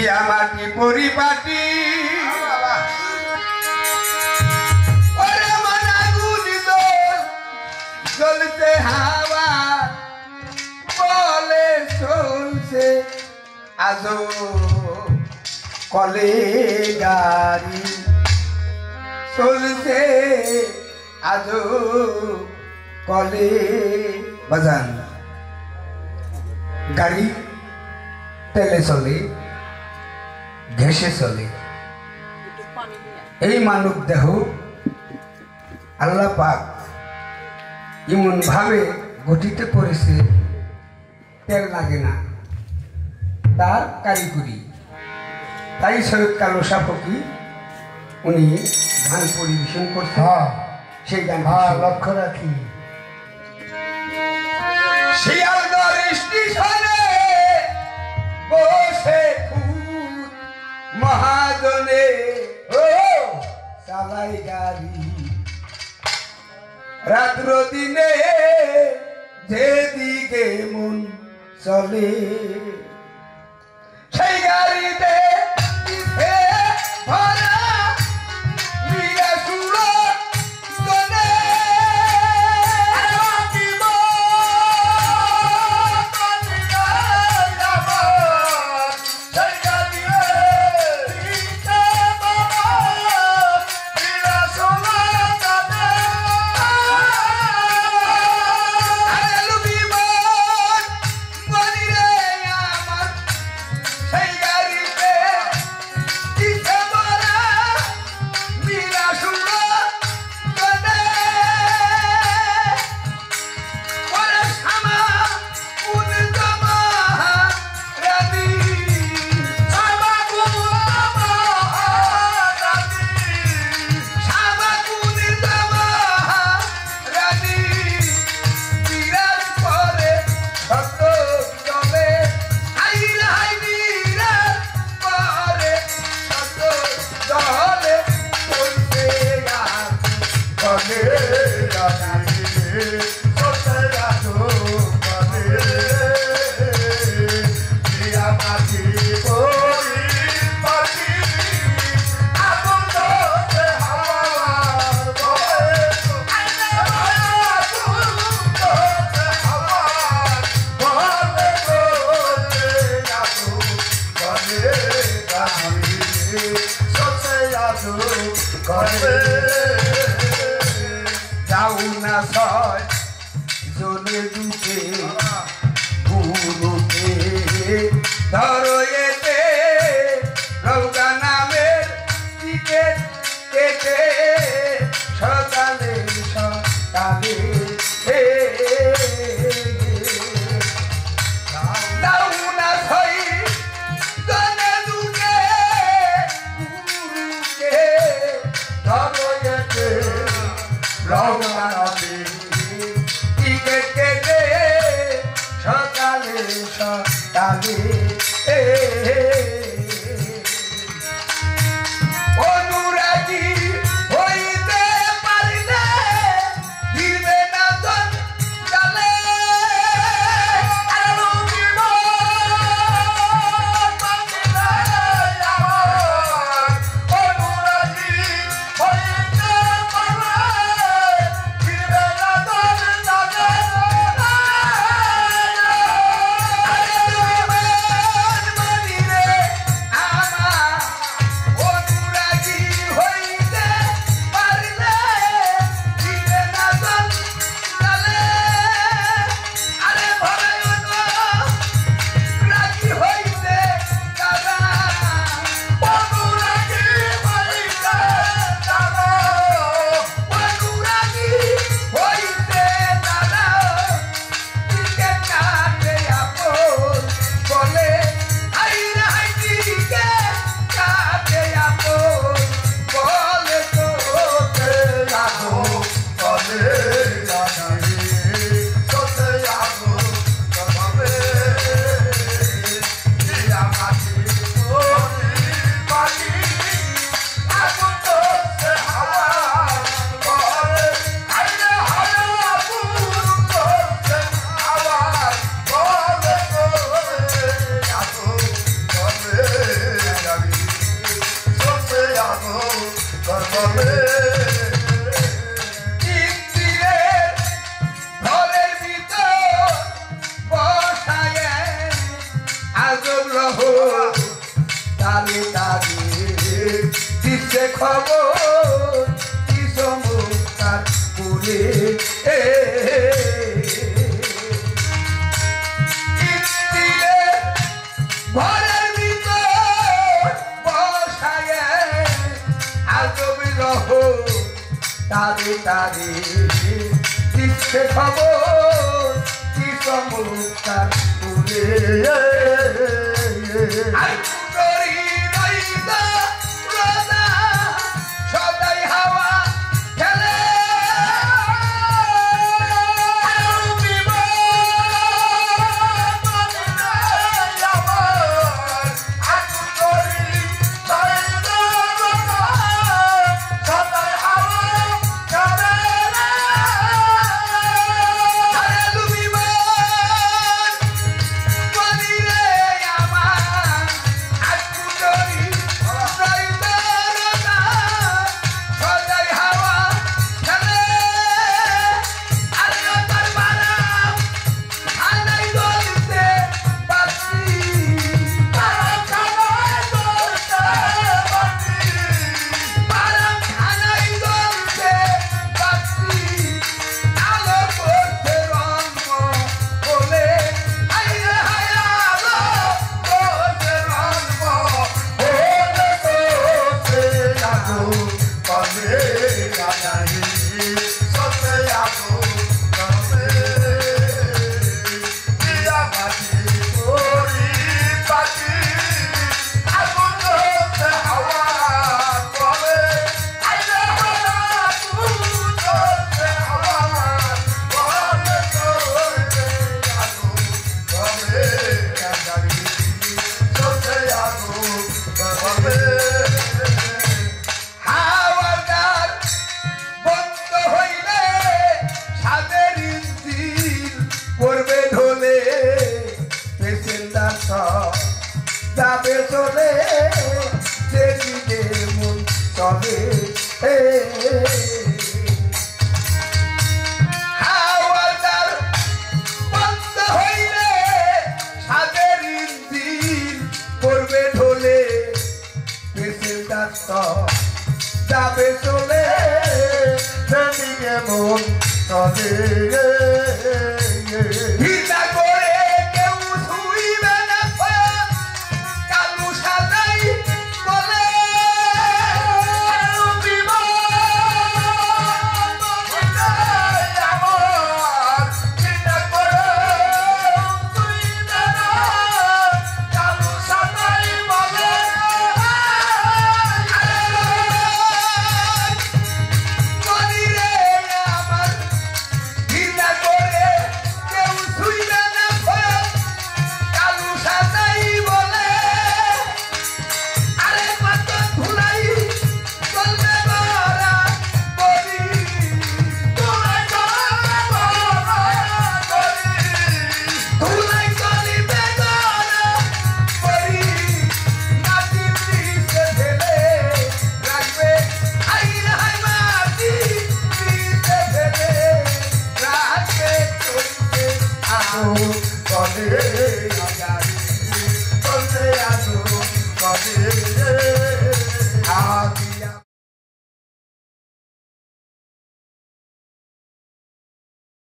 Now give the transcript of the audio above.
দিয়া মাটি পরিপাটি ওরে মনা গুলি চলতে হাওয়া বলে চলছে আজো কলে গাড়ি চলছে আজো কলে বাজান গাড়ি তেলে চলে ঘেসে চলে এই মানব দেহ আল্লাহ পাক এমন ভাবে গঠিত করেছে তেল লাগে না তার কারিগরি তাই সৈয়দ কালো সাফকি উনি গান পরিবেশন করছে সেই গান লক্ষ্য রাখি শিয়ালদহ স্টেশনে বসে খুদ মহাজনে চালাই গাড়ি রাত্র দিনে যেদিকে মন চলে সেই গাড়িতে ভরা মিলে সুর গনে যাও না ছয় জনে দুকে গুরুকে ধরো এতে নৌকা নামের টিকেট কেটে সকালে সকালে যাও না ছয় জনে দুকে গুরুকে ধরো এতে টিকেট কেটে সকালে সকালে অনুরাগী হইতে পারিলে ফিরবে না তোর জালে খবর কি চমৎকার করে ঘরের ভিতর বসায় আজব রহ তারে তারে দিচ্ছে খবর কি চমৎকার করে সদাই হাওয়া খেলে যাবে চলে যেদিকে মন চলে হাওয়াদার বন্ধ হইলে সাদের ইঞ্জিন পড়বে ঢোলে পেছেলদার যাবে চলে যেদিকে মন চলে Kade,